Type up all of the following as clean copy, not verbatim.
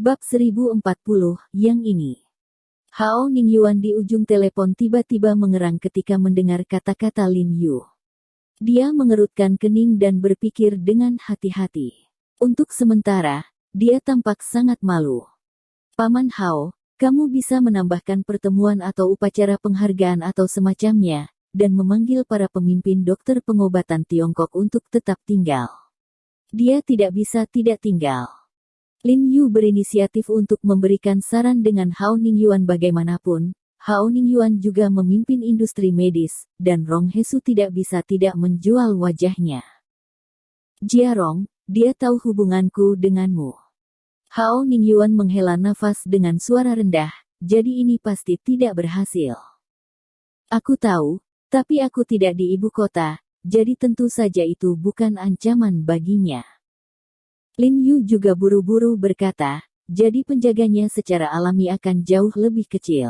Bab 1040, yang ini. Hao Ningyuan di ujung telepon tiba-tiba mengerang ketika mendengar kata-kata Lin Yu. Dia mengerutkan kening dan berpikir dengan hati-hati. Untuk sementara, dia tampak sangat malu. Paman Hao, kamu bisa menambahkan pertemuan atau upacara penghargaan atau semacamnya, dan memanggil para pemimpin dokter pengobatan Tiongkok untuk tetap tinggal. Dia tidak bisa tidak tinggal. Lin Yu berinisiatif untuk memberikan saran dengan Hao Ningyuan bagaimanapun. Hao Ningyuan juga memimpin industri medis, dan Rong Hesu tidak bisa tidak menjual wajahnya. Jiarong, dia tahu hubunganku denganmu. Hao Ningyuan menghela nafas dengan suara rendah, jadi ini pasti tidak berhasil. Aku tahu, tapi aku tidak di ibu kota, jadi tentu saja itu bukan ancaman baginya. Lin Yu juga buru-buru berkata, jadi penjaganya secara alami akan jauh lebih kecil.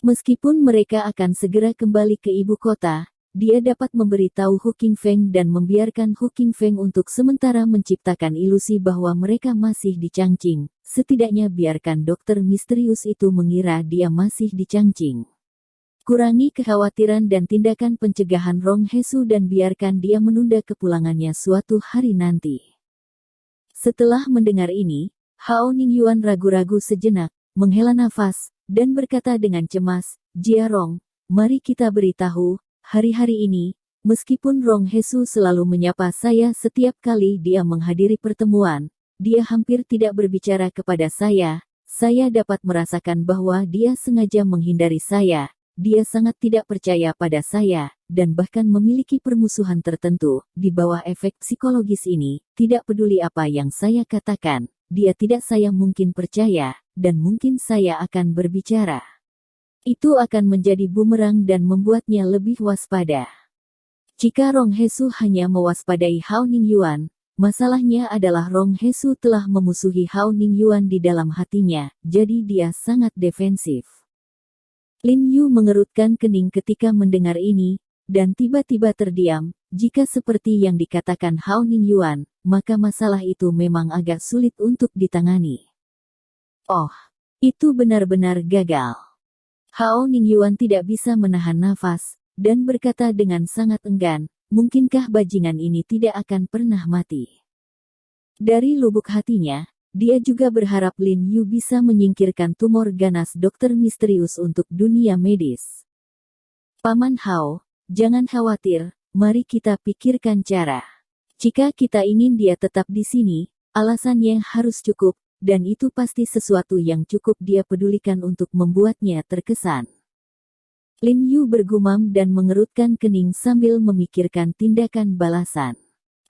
Meskipun mereka akan segera kembali ke ibu kota, dia dapat memberitahu Hu Qingfeng dan membiarkan Hu Qingfeng untuk sementara menciptakan ilusi bahwa mereka masih di Changqing. Setidaknya biarkan dokter misterius itu mengira dia masih di Changqing. Kurangi kekhawatiran dan tindakan pencegahan Rong Hesu dan biarkan dia menunda kepulangannya suatu hari nanti. Setelah mendengar ini, Hao Ningyuan ragu-ragu sejenak, menghela nafas, dan berkata dengan cemas, Jiarong, mari kita beritahu, hari-hari ini, meskipun Rong Hesu selalu menyapa saya setiap kali dia menghadiri pertemuan, dia hampir tidak berbicara kepada saya dapat merasakan bahwa dia sengaja menghindari saya, dia sangat tidak percaya pada saya, dan bahkan memiliki permusuhan tertentu. Di bawah efek psikologis ini, tidak peduli apa yang saya katakan, dia tidak saya mungkin percaya, dan mungkin saya akan berbicara. Itu akan menjadi bumerang dan membuatnya lebih waspada. Jika Rong Hesu hanya mewaspadai Hao Ningyuan, masalahnya adalah Rong Hesu telah memusuhi Hao Ningyuan di dalam hatinya, jadi dia sangat defensif. Lin Yu mengerutkan kening ketika mendengar ini, dan tiba-tiba terdiam. Jika seperti yang dikatakan Hao Ningyuan, maka masalah itu memang agak sulit untuk ditangani. Oh, itu benar-benar gagal. Hao Ningyuan tidak bisa menahan nafas, dan berkata dengan sangat enggan, mungkinkah bajingan ini tidak akan pernah mati? Dari lubuk hatinya, dia juga berharap Lin Yu bisa menyingkirkan tumor ganas dokter misterius untuk dunia medis. Paman Hao, jangan khawatir, mari kita pikirkan cara. Jika kita ingin dia tetap di sini, alasannya harus cukup, dan itu pasti sesuatu yang cukup dia pedulikan untuk membuatnya terkesan. Lin Yu bergumam dan mengerutkan kening sambil memikirkan tindakan balasan.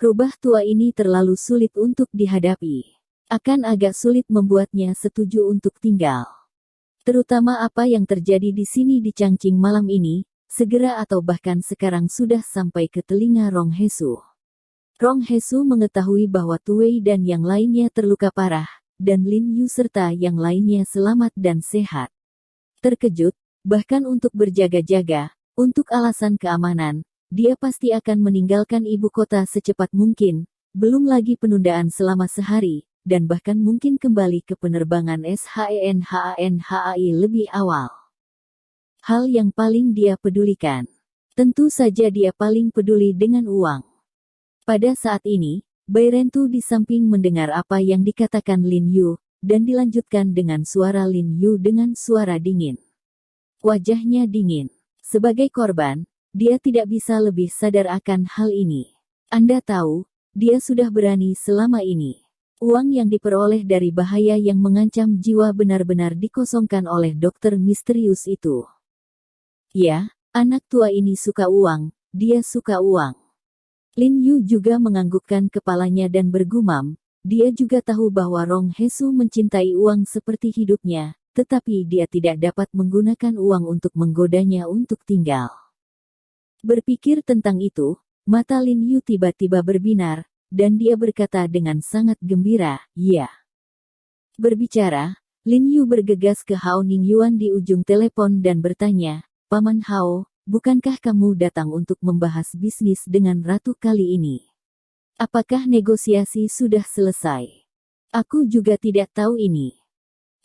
Rubah tua ini terlalu sulit untuk dihadapi. Akan agak sulit membuatnya setuju untuk tinggal. Terutama apa yang terjadi di sini di Changqing malam ini, segera atau bahkan sekarang sudah sampai ke telinga Rong Hesu. Rong Hesu mengetahui bahwa Tuwei dan yang lainnya terluka parah, dan Lin Yu serta yang lainnya selamat dan sehat. Terkejut, bahkan untuk berjaga-jaga, untuk alasan keamanan, dia pasti akan meninggalkan ibu kota secepat mungkin, belum lagi penundaan selama sehari, dan bahkan mungkin kembali ke penerbangan SHENHANHAI lebih awal. Hal yang paling dia pedulikan. Tentu saja dia paling peduli dengan uang. Pada saat ini, Bai Rentu di samping mendengar apa yang dikatakan Lin Yu, dan dilanjutkan dengan suara Lin Yu dengan suara dingin. Wajahnya dingin. Sebagai korban, dia tidak bisa lebih sadar akan hal ini. Anda tahu, dia sudah berani selama ini. Uang yang diperoleh dari bahaya yang mengancam jiwa benar-benar dikosongkan oleh dokter misterius itu. Ya, anak tua ini suka uang, dia suka uang. Lin Yu juga menganggukkan kepalanya dan bergumam, dia juga tahu bahwa Rong Hesu mencintai uang seperti hidupnya, tetapi dia tidak dapat menggunakan uang untuk menggodanya untuk tinggal. Berpikir tentang itu, mata Lin Yu tiba-tiba berbinar, dan dia berkata dengan sangat gembira, "Iya." Berbicara, Lin Yu bergegas ke Hao Ningyuan di ujung telepon dan bertanya, Paman Hao, bukankah kamu datang untuk membahas bisnis dengan ratu kali ini? Apakah negosiasi sudah selesai? Aku juga tidak tahu ini.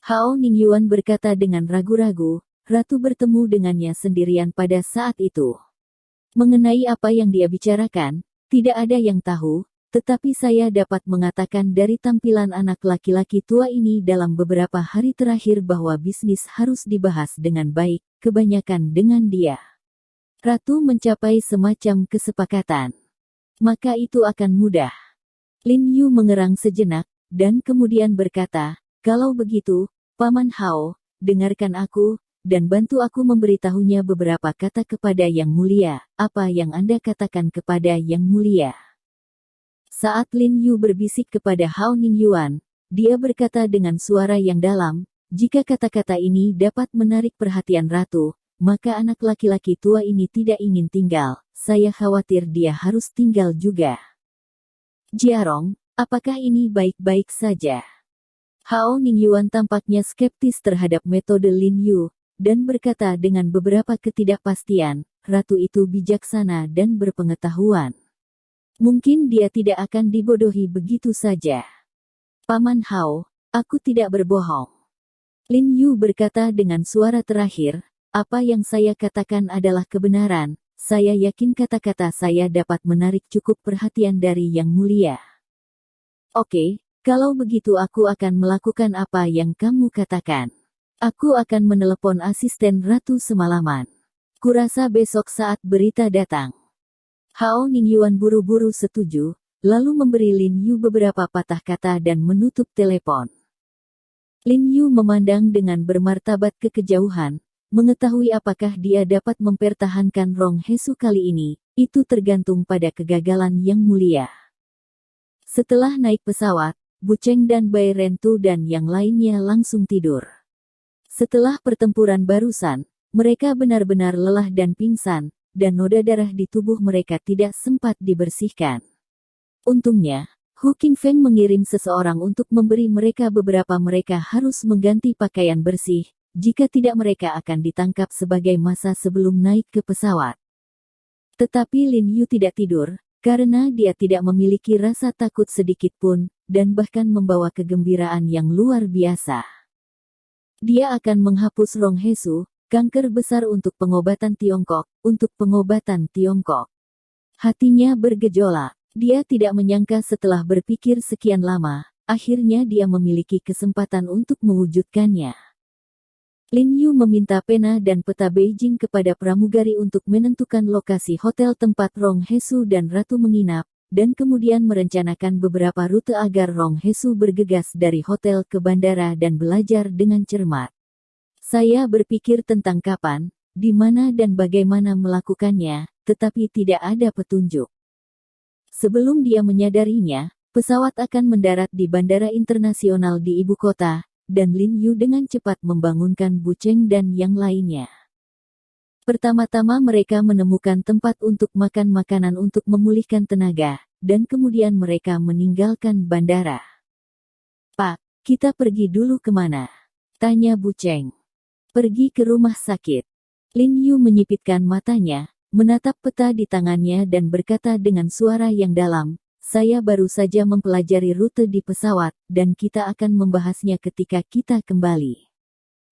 Hao Ningyuan berkata dengan ragu-ragu, Ratu bertemu dengannya sendirian pada saat itu. Mengenai apa yang dia bicarakan, tidak ada yang tahu, tetapi saya dapat mengatakan dari tampilan anak laki-laki tua ini dalam beberapa hari terakhir bahwa bisnis harus dibahas dengan baik, kebanyakan dengan dia. Ratu mencapai semacam kesepakatan. Maka itu akan mudah. Lin Yu mengerang sejenak, dan kemudian berkata, kalau begitu, Paman Hao, dengarkan aku, dan bantu aku memberitahunya beberapa kata kepada Yang Mulia, apa yang Anda katakan kepada Yang Mulia. Saat Lin Yu berbisik kepada Hao Ningyuan, dia berkata dengan suara yang dalam, jika kata-kata ini dapat menarik perhatian Ratu, maka anak laki-laki tua ini tidak ingin tinggal, saya khawatir dia harus tinggal juga. Jiarong, apakah ini baik-baik saja? Hao Ningyuan tampaknya skeptis terhadap metode Lin Yu, dan berkata dengan beberapa ketidakpastian, Ratu itu bijaksana dan berpengetahuan. Mungkin dia tidak akan dibodohi begitu saja. Paman Hao, aku tidak berbohong. Lin Yu berkata dengan suara terakhir, apa yang saya katakan adalah kebenaran, saya yakin kata-kata saya dapat menarik cukup perhatian dari Yang Mulia. Oke, kalau begitu aku akan melakukan apa yang kamu katakan. Aku akan menelepon asisten Ratu semalaman. Kurasa besok saat berita datang. Hao Ningyuan buru-buru setuju, lalu memberi Lin Yu beberapa patah kata dan menutup telepon. Lin Yu memandang dengan bermartabat ke kejauhan, mengetahui apakah dia dapat mempertahankan Rong Hesu kali ini, itu tergantung pada kegagalan Yang Mulia. Setelah naik pesawat, Bu Cheng dan Bai Rentu dan yang lainnya langsung tidur. Setelah pertempuran barusan, mereka benar-benar lelah dan pingsan, dan noda darah di tubuh mereka tidak sempat dibersihkan. Untungnya, Hu Qingfeng mengirim seseorang untuk memberi mereka beberapa mereka harus mengganti pakaian bersih, jika tidak mereka akan ditangkap sebagai massa sebelum naik ke pesawat. Tetapi Lin Yu tidak tidur, karena dia tidak memiliki rasa takut sedikit pun, dan bahkan membawa kegembiraan yang luar biasa. Dia akan menghapus Rong Hesu, kanker besar untuk pengobatan Tiongkok, untuk pengobatan Tiongkok. Hatinya bergejolak. Dia tidak menyangka setelah berpikir sekian lama, akhirnya dia memiliki kesempatan untuk mewujudkannya. Lin Yu meminta pena dan peta Beijing kepada pramugari untuk menentukan lokasi hotel tempat Rong Hesu dan Ratu menginap, dan kemudian merencanakan beberapa rute agar Rong Hesu bergegas dari hotel ke bandara dan belajar dengan cermat. Saya berpikir tentang kapan, di mana dan bagaimana melakukannya, tetapi tidak ada petunjuk. Sebelum dia menyadarinya, pesawat akan mendarat di bandara internasional di ibu kota, dan Lin Yu dengan cepat membangunkan Bu Cheng dan yang lainnya. Pertama-tama mereka menemukan tempat untuk makan makanan untuk memulihkan tenaga, dan kemudian mereka meninggalkan bandara. Pak, kita pergi dulu kemana? Tanya Bu Cheng. Pergi ke rumah sakit. Lin Yu menyipitkan matanya, menatap peta di tangannya dan berkata dengan suara yang dalam, saya baru saja mempelajari rute di pesawat, dan kita akan membahasnya ketika kita kembali.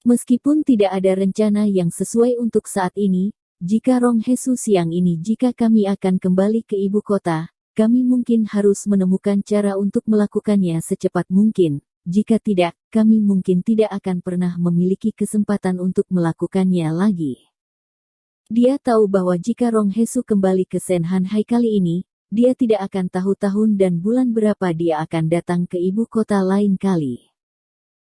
Meskipun tidak ada rencana yang sesuai untuk saat ini, jika Rong Hesu siang ini jika kami akan kembali ke ibu kota, kami mungkin harus menemukan cara untuk melakukannya secepat mungkin, jika tidak, kami mungkin tidak akan pernah memiliki kesempatan untuk melakukannya lagi. Dia tahu bahwa jika Rong Hesu kembali ke Shenhanhai kali ini, dia tidak akan tahu tahun dan bulan berapa dia akan datang ke ibu kota lain kali.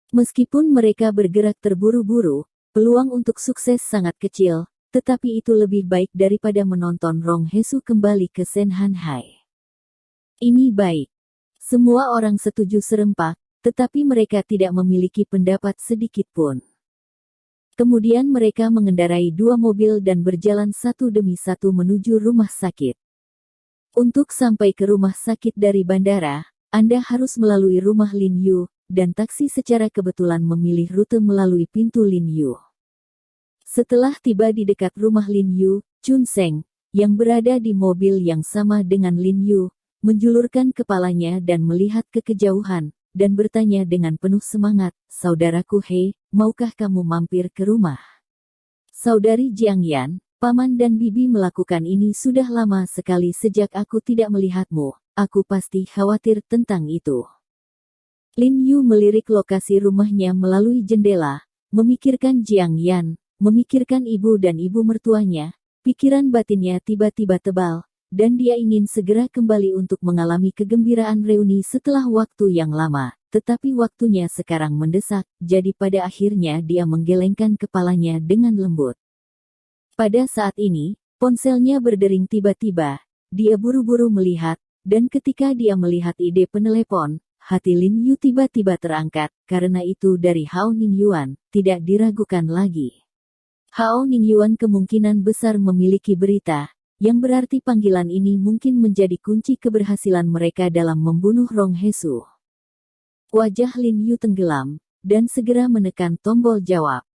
Meskipun mereka bergerak terburu-buru, peluang untuk sukses sangat kecil, tetapi itu lebih baik daripada menonton Rong Hesu kembali ke Shenhanhai. Ini baik. Semua orang setuju serempak, tetapi mereka tidak memiliki pendapat sedikit pun. Kemudian mereka mengendarai dua mobil dan berjalan satu demi satu menuju rumah sakit. Untuk sampai ke rumah sakit dari bandara, Anda harus melalui rumah Lin Yu, dan taksi secara kebetulan memilih rute melalui pintu Lin Yu. Setelah tiba di dekat rumah Lin Yu, Chun Seng, yang berada di mobil yang sama dengan Lin Yu, menjulurkan kepalanya dan melihat ke kejauhan, dan bertanya dengan penuh semangat, "Saudaraku He, maukah kamu mampir ke rumah?" "Saudari Jiang Yan, paman dan bibi melakukan ini sudah lama sekali sejak aku tidak melihatmu. Aku pasti khawatir tentang itu." Lin Yu melirik lokasi rumahnya melalui jendela, memikirkan Jiang Yan, memikirkan ibu dan ibu mertuanya. Pikiran batinnya tiba-tiba tebal, dan dia ingin segera kembali untuk mengalami kegembiraan reuni setelah waktu yang lama. Tetapi waktunya sekarang mendesak, jadi pada akhirnya dia menggelengkan kepalanya dengan lembut. Pada saat ini, ponselnya berdering tiba-tiba. Dia buru-buru melihat, dan ketika dia melihat ide penelepon, hati Lin Yu tiba-tiba terangkat, karena itu dari Hao Ningyuan, tidak diragukan lagi. Hao Ningyuan kemungkinan besar memiliki berita, yang berarti panggilan ini mungkin menjadi kunci keberhasilan mereka dalam membunuh Rong Hesu. Wajah Lin Yu tenggelam, dan segera menekan tombol jawab.